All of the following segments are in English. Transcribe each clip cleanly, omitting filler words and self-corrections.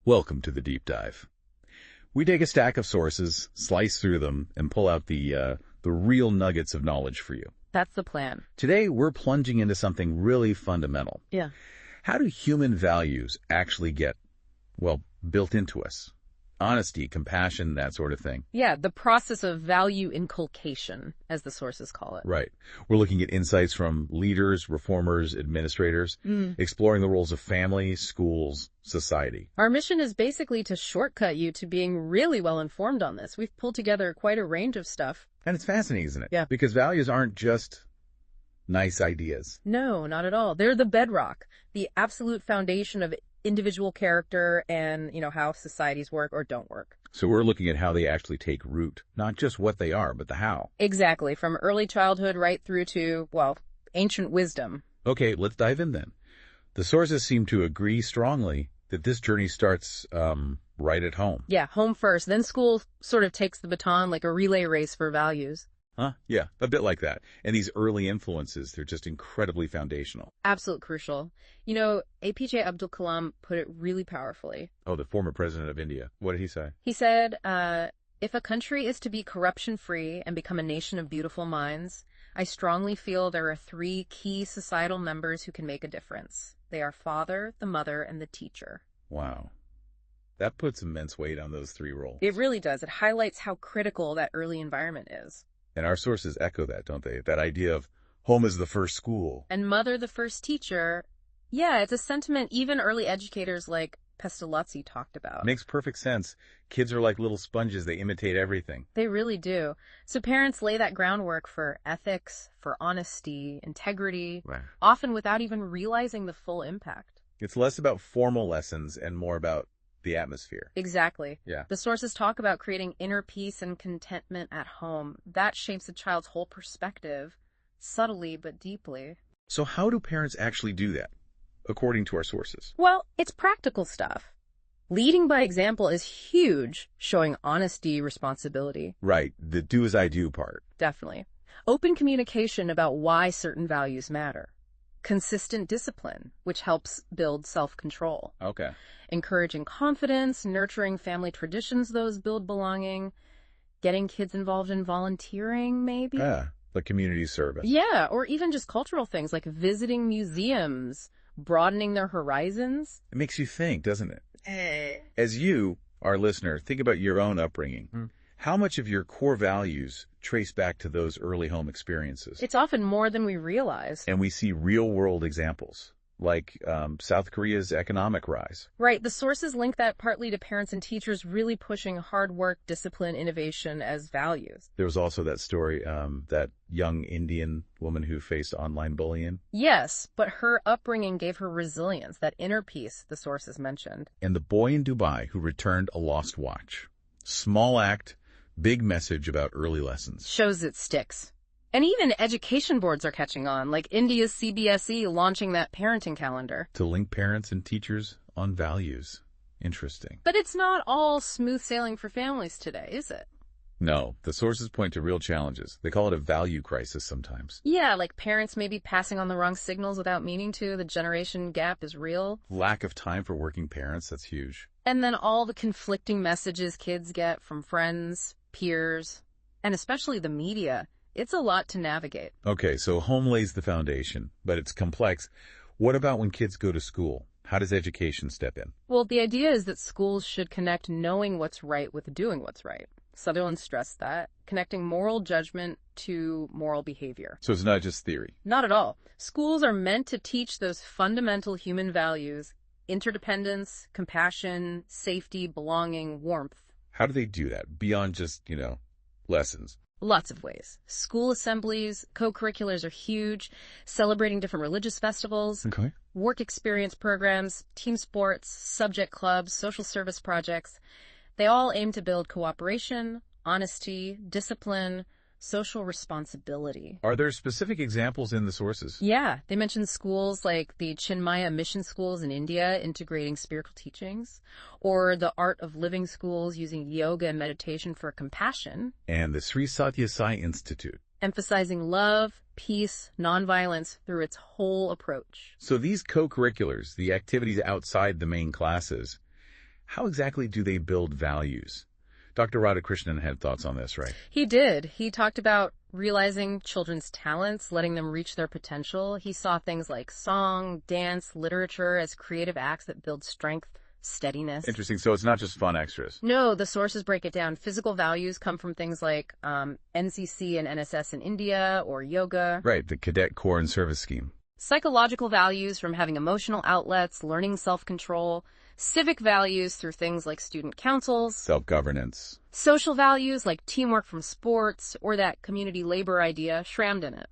Welcome to the Deep Dive. We take a stack of sources, slice through them, and pull out the real nuggets of knowledge for you. That's the plan. Today, we're plunging into something really fundamental. Yeah. How do human values actually get, built into us? Honesty, compassion, that sort of thing. Yeah, the process of value inculcation, as the sources call it. Right. We're looking at insights from leaders, reformers, administrators, exploring the roles of family, schools, society. Our mission is basically to shortcut you to being really well informed on this. We've pulled together quite a range of stuff. And it's fascinating, isn't it? Yeah. Because values aren't just nice ideas. No, not at all. They're the bedrock, the absolute foundation of individual character and, how societies work or don't work. So we're looking at how they actually take root, not just what they are, but the how. Exactly, from early childhood right through to, ancient wisdom. Okay, let's dive in then. The sources seem to agree strongly that this journey starts right at home. Yeah, home first. Then school sort of takes the baton like a relay race for values. Huh? Yeah, a bit like that. And these early influences, they're just incredibly foundational. Absolute crucial. APJ Abdul Kalam put it really powerfully. Oh, the former president of India. What did he say? He said, if a country is to be corruption-free and become a nation of beautiful minds, I strongly feel there are 3 key societal members who can make a difference. They are father, the mother, and the teacher. Wow. That puts immense weight on those 3 roles. It really does. It highlights how critical that early environment is. And our sources echo that, don't they? That idea of home is the first school. And mother the first teacher. Yeah, it's a sentiment even early educators like Pestalozzi talked about. Makes perfect sense. Kids are like little sponges. They imitate everything. They really do. So parents lay that groundwork for ethics, for honesty, integrity, Right. often without even realizing the full impact. It's less about formal lessons and more about the atmosphere. Exactly. Yeah. The sources talk about creating inner peace and contentment at home. That shapes a child's whole perspective, subtly but deeply. So how do parents actually do that, according to our sources? Well, it's practical stuff. Leading by example is huge, showing honesty, responsibility. Right, the do as I do part. Definitely. Open communication about why certain values matter. Consistent discipline, which helps build self-control. Okay. Encouraging confidence, nurturing family traditions, those build belonging. Getting kids involved in volunteering, maybe? Yeah, like community service. Yeah, or even just cultural things like visiting museums, broadening their horizons. It makes you think, doesn't it? As you, our listener, think about your own upbringing. How much of your core values trace back to those early home experiences? It's often more than we realize. And we see real-world examples, like South Korea's economic rise. Right. The sources link that partly to parents and teachers really pushing hard work, discipline, innovation as values. There was also that story, that young Indian woman who faced online bullying. Yes, but her upbringing gave her resilience, that inner peace the sources mentioned. And the boy in Dubai who returned a lost watch. Small act, big message about early lessons. Shows it sticks. And even education boards are catching on, like India's CBSE launching that parenting calendar. To link parents and teachers on values. Interesting. But it's not all smooth sailing for families today, is it? No, the sources point to real challenges. They call it a value crisis sometimes. Yeah, like parents maybe passing on the wrong signals without meaning to. The generation gap is real. Lack of time for working parents, that's huge. And then all the conflicting messages kids get from friends, peers, and especially the media. It's a lot to navigate. Okay, so home lays the foundation, but it's complex. What about when kids go to school? How does education step in? Well, the idea is that schools should connect knowing what's right with doing what's right. Sutherland stressed that, connecting moral judgment to moral behavior. So it's not just theory. Not at all. Schools are meant to teach those fundamental human values: interdependence, compassion, safety, belonging, warmth. How do they do that, beyond just, lessons? Lots of ways. School assemblies, co-curriculars are huge, celebrating different religious festivals, Okay. work experience programs, team sports, subject clubs, social service projects. They all aim to build cooperation, honesty, discipline, social responsibility. Are there specific examples in the sources? Yeah, they mentioned schools like the Chinmaya mission schools in India integrating spiritual teachings, or the art of living schools using yoga and meditation for compassion. And the Sri Satya Sai Institute. Emphasizing love, peace, nonviolence through its whole approach. So these co-curriculars, the activities outside the main classes, How exactly do they build values? Dr. Radhakrishnan had thoughts on this, right? He did. He talked about realizing children's talents, letting them reach their potential. He saw things like song, dance, literature as creative acts that build strength, steadiness. Interesting. So it's not just fun extras. No, the sources break it down. Physical values come from things like NCC and NSS in India or yoga. Right, the Cadet Corps and Service Scheme. Psychological values from having emotional outlets, learning self-control. Civic values through things like student councils. Self-governance. Social values like teamwork from sports or that community labor idea shrammed in it.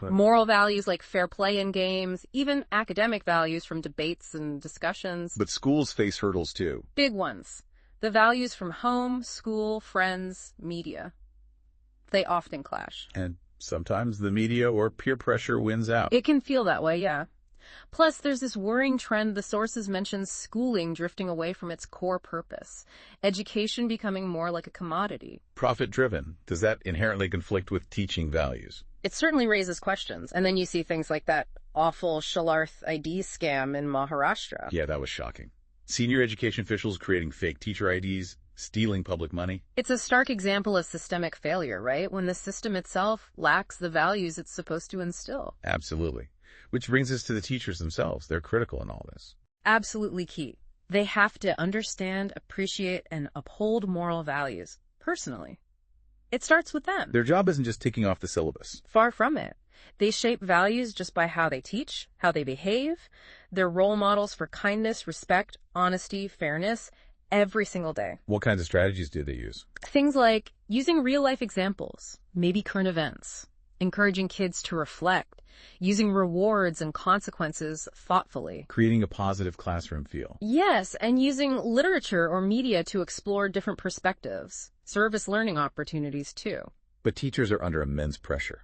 Moral values like fair play in games, even academic values from debates and discussions. But schools face hurdles too. Big ones. The values from home, school, friends, media. They often clash. And sometimes the media or peer pressure wins out. It can feel that way, yeah. Plus, there's this worrying trend the sources mention schooling drifting away from its core purpose, education becoming more like a commodity. Profit-driven. Does that inherently conflict with teaching values? It certainly raises questions. And then you see things like that awful Shalarth ID scam in Maharashtra. Yeah, that was shocking. Senior education officials creating fake teacher IDs, stealing public money. It's a stark example of systemic failure, right? When the system itself lacks the values it's supposed to instill. Absolutely. Which brings us to the teachers themselves. They're critical in all this. Absolutely key. They have to understand, appreciate, and uphold moral values, personally. It starts with them. Their job isn't just ticking off the syllabus. Far from it. They shape values just by how they teach, how they behave. They're role models for kindness, respect, honesty, fairness, every single day. What kinds of strategies do they use? Things like using real-life examples, maybe current events, encouraging kids to reflect, using rewards and consequences thoughtfully. Creating a positive classroom feel. Yes, and using literature or media to explore different perspectives. Service learning opportunities, too. But teachers are under immense pressure.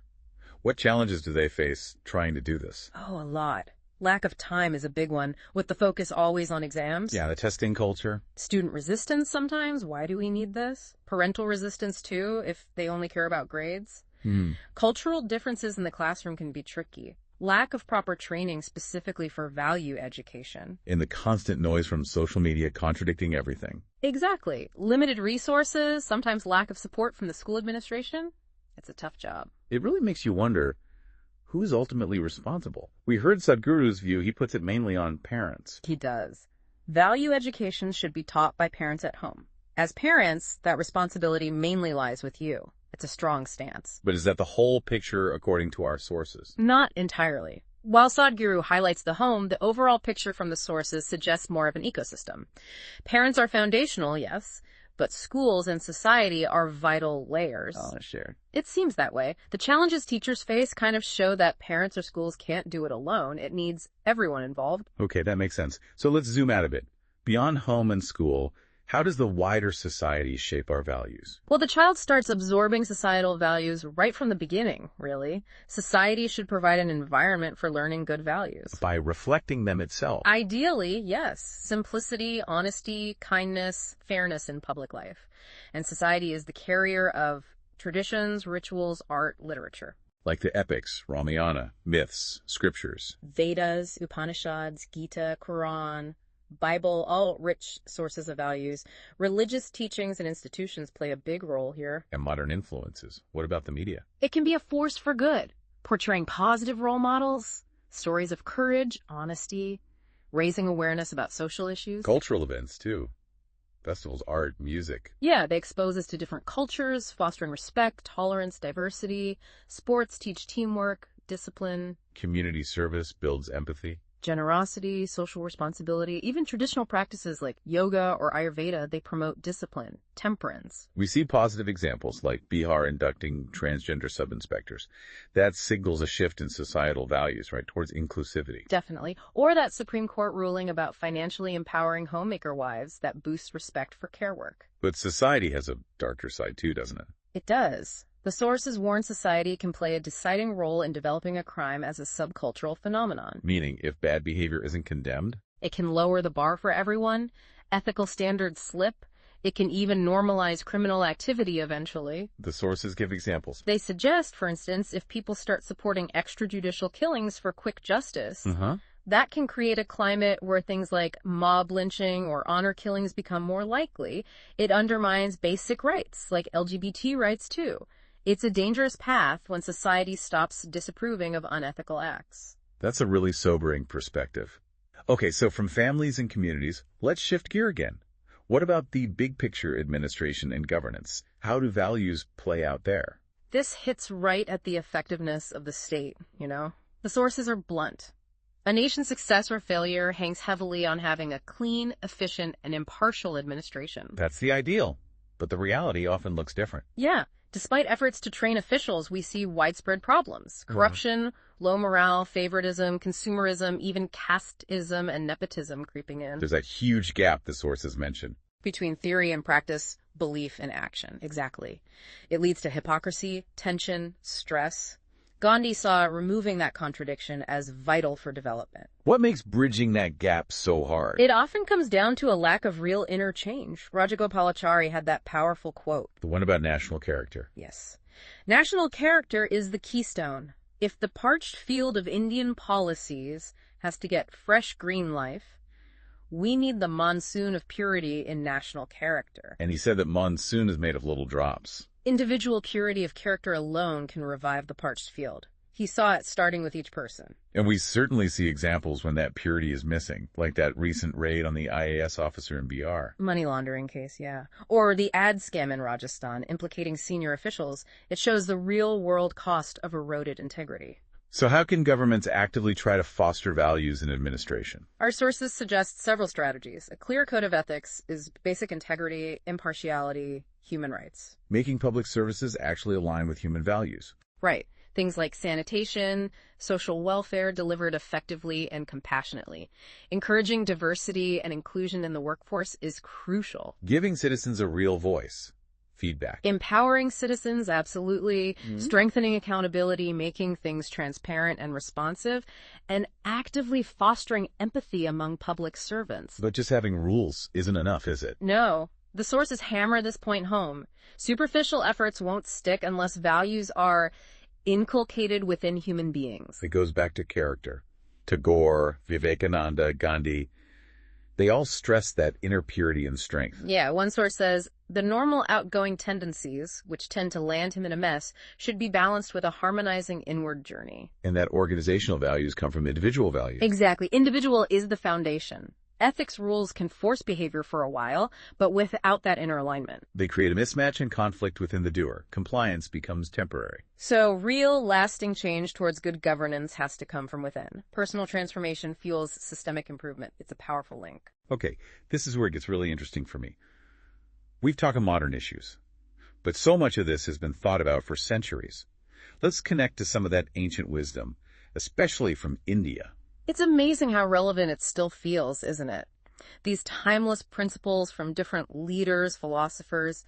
What challenges do they face trying to do this? Oh, a lot. Lack of time is a big one, with the focus always on exams. Yeah, the testing culture. Student resistance sometimes. Why do we need this? Parental resistance, too, if they only care about grades. Cultural differences in the classroom can be tricky. Lack of proper training specifically for value education. In the constant noise from social media contradicting everything. Exactly. Limited resources, sometimes lack of support from the school administration. It's a tough job. It really makes you wonder, who is ultimately responsible? We heard Sadhguru's view. He puts it mainly on parents. He does. Value education should be taught by parents at home. As parents, that responsibility mainly lies with you. It's a strong stance. But is that the whole picture according to our sources? Not entirely. While Sadhguru highlights the home, the overall picture from the sources suggests more of an ecosystem. Parents are foundational, yes, but schools and society are vital layers. Oh, shared. It seems that way. The challenges teachers face kind of show that parents or schools can't do it alone. It needs everyone involved. Okay, that makes sense. So let's zoom out a bit. Beyond home and school, how does the wider society shape our values? Well, the child starts absorbing societal values right from the beginning, really. Society should provide an environment for learning good values. By reflecting them itself. Ideally, yes. Simplicity, honesty, kindness, fairness in public life. And society is the carrier of traditions, rituals, art, literature. Like the epics, Ramayana, myths, scriptures. Vedas, Upanishads, Gita, Quran, Bible, all rich sources of values. Religious teachings and institutions play a big role here. And modern influences. What about the media? It can be a force for good, portraying positive role models, stories of courage, honesty, raising awareness about social issues. Cultural events, too. Festivals, art, music. Yeah, they expose us to different cultures, fostering respect, tolerance, diversity. Sports teach teamwork, discipline. Community service builds empathy. Generosity, social responsibility, even traditional practices like yoga or Ayurveda, they promote discipline, temperance. We see positive examples like Bihar inducting transgender sub-inspectors. That signals a shift in societal values, right, towards inclusivity. Definitely. Or that Supreme Court ruling about financially empowering homemaker wives that boosts respect for care work. But society has a darker side too, doesn't it? It does. The sources warn society can play a deciding role in developing a crime as a subcultural phenomenon. Meaning, if bad behavior isn't condemned? It can lower the bar for everyone, ethical standards slip, it can even normalize criminal activity eventually. The sources give examples. They suggest, for instance, if people start supporting extrajudicial killings for quick justice, That can create a climate where things like mob lynching or honor killings become more likely. It undermines basic rights, like LGBT rights too. It's a dangerous path when society stops disapproving of unethical acts. That's a really sobering perspective. Okay, so from families and communities, let's shift gear again. What about the big picture administration and governance? How do values play out there? This hits right at the effectiveness of the state, The sources are blunt. A nation's success or failure hangs heavily on having a clean, efficient, and impartial administration. That's the ideal, but the reality often looks different. Yeah. Despite efforts to train officials, we see widespread problems. Corruption, low morale, favoritism, consumerism, even casteism and nepotism creeping in. There's that huge gap the sources mention. Between theory and practice, belief and action. Exactly. It leads to hypocrisy, tension, stress. Gandhi saw removing that contradiction as vital for development. What makes bridging that gap so hard? It often comes down to a lack of real inner change. Rajagopalachari had that powerful quote. The one about national character. Yes. National character is the keystone. If the parched field of Indian policies has to get fresh green life, we need the monsoon of purity in national character. And he said that monsoon is made of little drops. Individual purity of character alone can revive the parched field. He saw it starting with each person. And we certainly see examples when that purity is missing, like that recent raid on the IAS officer in BR. Money laundering case, yeah. Or the ad scam in Rajasthan implicating senior officials. It shows the real-world cost of eroded integrity. So how can governments actively try to foster values in administration? Our sources suggest several strategies. A clear code of ethics is basic integrity, impartiality, human rights. Making public services actually align with human values. Right. Things like sanitation, social welfare delivered effectively and compassionately. Encouraging diversity and inclusion in the workforce is crucial. Giving citizens a real voice. Feedback. Empowering citizens, absolutely. Strengthening accountability, making things transparent and responsive, and actively fostering empathy among public servants. But just having rules isn't enough, is it? No. The sources hammer this point home. Superficial efforts won't stick unless values are inculcated within human beings. It goes back to character. Tagore, Vivekananda, Gandhi, they all stress that inner purity and strength. Yeah, one source says, the normal outgoing tendencies, which tend to land him in a mess, should be balanced with a harmonizing inward journey. And that organizational values come from individual values. Exactly. Individual is the foundation. Ethics rules can force behavior for a while, but without that inner alignment. They create a mismatch and conflict within the doer. Compliance becomes temporary. So real, lasting change towards good governance has to come from within. Personal transformation fuels systemic improvement. It's a powerful link. Okay, this is where it gets really interesting for me. We've talked of modern issues, but so much of this has been thought about for centuries. Let's connect to some of that ancient wisdom, especially from India. It's amazing how relevant it still feels, isn't it? These timeless principles from different leaders, philosophers,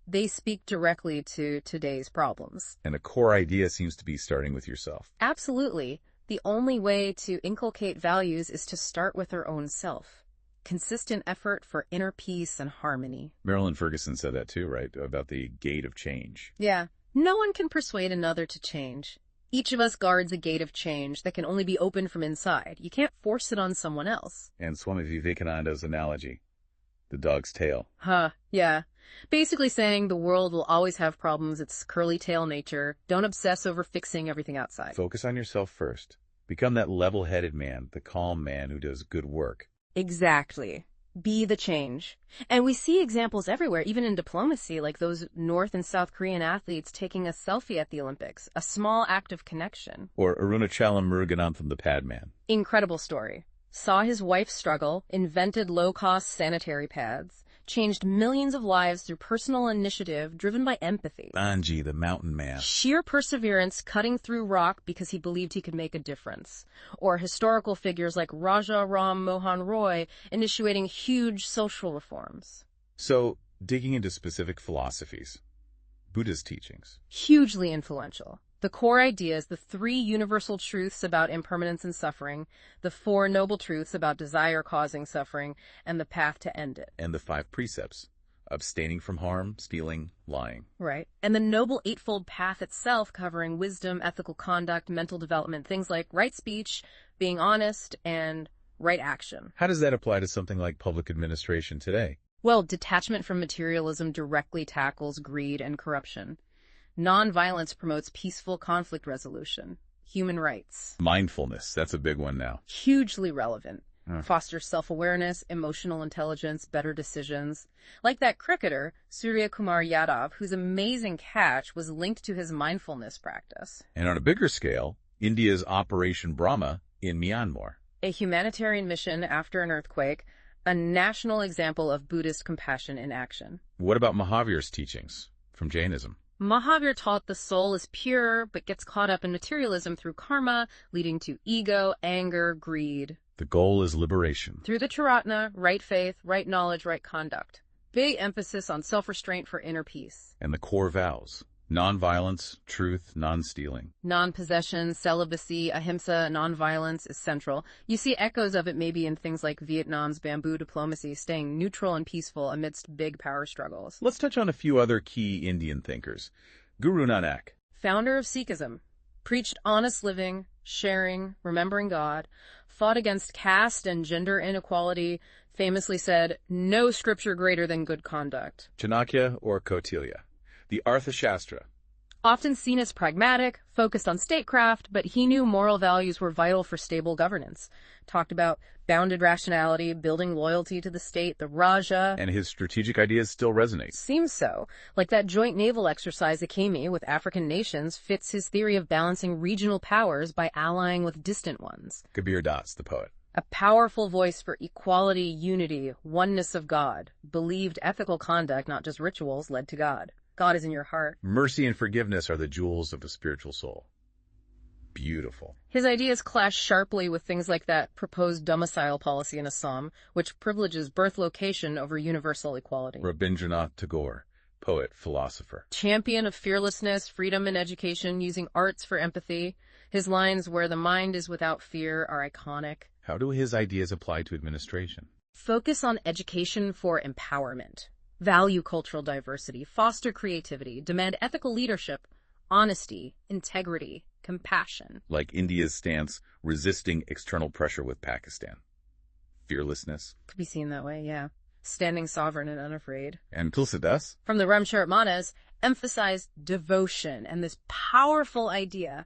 they speak directly to today's problems. And a core idea seems to be starting with yourself. Absolutely. The only way to inculcate values is to start with our own self. Consistent effort for inner peace and harmony. Marilyn Ferguson said that too, right? About the gate of change. Yeah. No one can persuade another to change. Each of us guards a gate of change that can only be opened from inside. You can't force it on someone else. And Swami Vivekananda's analogy, the dog's tail. Yeah. Basically saying the world will always have problems. It's curly tail nature. Don't obsess over fixing everything outside. Focus on yourself first. Become that level-headed man, the calm man who does good work. Exactly. Be the change. And we see examples everywhere, even in diplomacy, like those North and South Korean athletes taking a selfie at the Olympics, a small act of connection. Or Arunachalam Muruganathan, the pad man. Incredible story. Saw his wife struggle, invented low-cost sanitary pads, changed millions of lives through personal initiative driven by empathy. Anji, the mountain man. Sheer perseverance cutting through rock because he believed he could make a difference. Or historical figures like Raja Ram Mohan Roy initiating huge social reforms. So, digging into specific philosophies, Buddha's teachings. Hugely influential. The core ideas, the 3 universal truths about impermanence and suffering, the 4 noble truths about desire causing suffering, and the path to end it. And the 5 precepts, abstaining from harm, stealing, lying. Right. And the Noble Eightfold Path itself covering wisdom, ethical conduct, mental development, things like right speech, being honest, and right action. How does that apply to something like public administration today? Well, detachment from materialism directly tackles greed and corruption. Nonviolence promotes peaceful conflict resolution. Human rights. Mindfulness, that's a big one now. Hugely relevant. Fosters self-awareness, emotional intelligence, better decisions. Like that cricketer, Surya Kumar Yadav, whose amazing catch was linked to his mindfulness practice. And on a bigger scale, India's Operation Brahma in Myanmar. A humanitarian mission after an earthquake, a national example of Buddhist compassion in action. What about Mahavir's teachings from Jainism? Mahavir taught the soul is pure, but gets caught up in materialism through karma, leading to ego, anger, greed. The goal is liberation. Through the Triratna, right faith, right knowledge, right conduct. Big emphasis on self-restraint for inner peace. And the core vows. Nonviolence, truth, non-stealing. Non-possession, celibacy, ahimsa, nonviolence is central. You see echoes of it maybe in things like Vietnam's bamboo diplomacy, staying neutral and peaceful amidst big power struggles. Let's touch on a few other key Indian thinkers. Guru Nanak. Founder of Sikhism. Preached honest living, sharing, remembering God, fought against caste and gender inequality, famously said, no scripture greater than good conduct. Chanakya or Kautilya. The Arthashastra. Often seen as pragmatic, focused on statecraft, but he knew moral values were vital for stable governance. Talked about bounded rationality, building loyalty to the state, the Raja. And his strategic ideas still resonate. Seems so. Like that joint naval exercise Akemi with African nations fits his theory of balancing regional powers by allying with distant ones. Kabir Das, the poet. A powerful voice for equality, unity, oneness of God. Believed ethical conduct, not just rituals, led to God. God is in your heart. Mercy and forgiveness are the jewels of a spiritual soul. Beautiful. His ideas clash sharply with things like that proposed domicile policy in Assam, which privileges birth location over universal equality. Rabindranath Tagore, poet, philosopher. Champion of fearlessness, freedom, and education, using arts for empathy. His lines, where the mind is without fear, are iconic. How do his ideas apply to administration? Focus on education for empowerment. Value cultural diversity, foster creativity, demand ethical leadership, honesty, integrity, compassion. Like India's stance resisting external pressure with Pakistan. Fearlessness. Could be seen that way, yeah. Standing sovereign and unafraid. And Tulsidas? From the Ramcharitmanas, emphasized devotion and this powerful idea.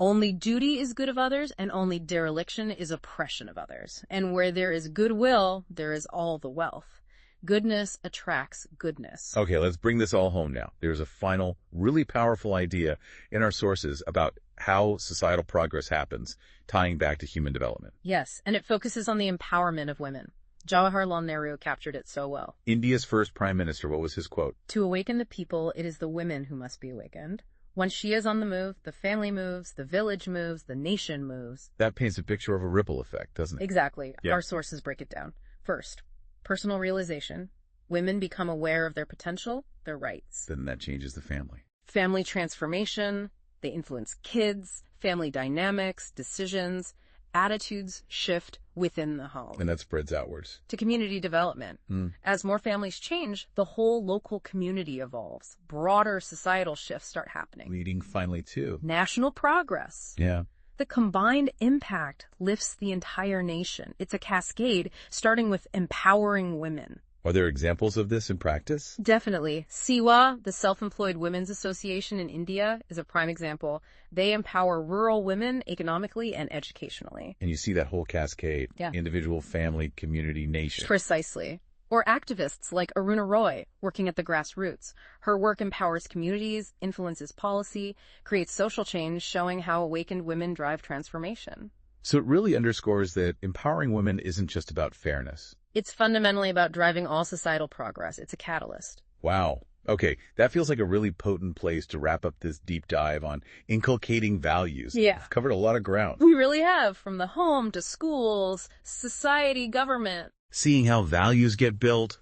Only duty is good of others, and only dereliction is oppression of others. And where there is goodwill, there is all the wealth. Goodness attracts goodness. Okay, let's bring this all home now. There's a final, really powerful idea in our sources about how societal progress happens, tying back to human development. Yes, and it focuses on the empowerment of women. Jawaharlal Nehru captured it so well. India's first prime minister, what was his quote? To awaken the people, it is the women who must be awakened. Once she is on the move, the family moves, the village moves, the nation moves. That paints a picture of a ripple effect, doesn't it? Exactly. Yeah. Our sources break it down. First, personal realization. Women become aware of their potential, their rights. Then that changes the family. Family transformation. They influence kids, family dynamics, decisions. Attitudes shift within the home. And that spreads outwards. To community development. As more families change, the whole local community evolves. Broader societal shifts start happening. Leading finally to National progress. Yeah. The combined impact lifts the entire nation. It's a cascade, starting with empowering women. Are there examples of this in practice? Definitely. SIWA, the Self-Employed Women's Association in India, is a prime example. They empower rural women economically and educationally. And you see that whole cascade. Yeah. Individual, family, community, nation. Precisely. Or activists like Aruna Roy, working at the grassroots. Her work empowers communities, influences policy, creates social change, showing how awakened women drive transformation. So it really underscores that empowering women isn't just about fairness. It's fundamentally about driving all societal progress. It's a catalyst. Wow. Okay, that feels like a really potent place to wrap up this deep dive on inculcating values. Yeah. We've covered a lot of ground. We really have, from the home to schools, society, government. Seeing how values get built,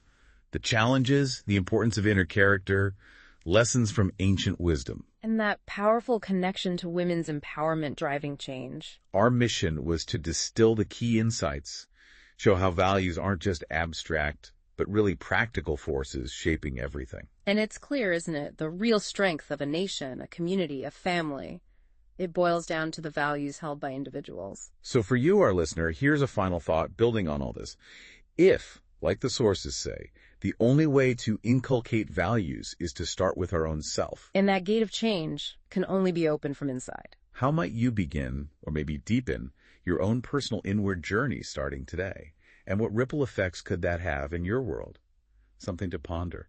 the challenges, the importance of inner character, lessons from ancient wisdom. And that powerful connection to women's empowerment driving change. Our mission was to distill the key insights, show how values aren't just abstract, but really practical forces shaping everything. And it's clear, isn't it, the real strength of a nation, a community, a family. It boils down to the values held by individuals. So for you, our listener, here's a final thought building on all this. If, like the sources say, the only way to inculcate values is to start with our own self, And that gate of change can only be opened from inside. how might you begin, or maybe deepen, your own personal inward journey starting today? And what ripple effects could that have in your world? Something to ponder.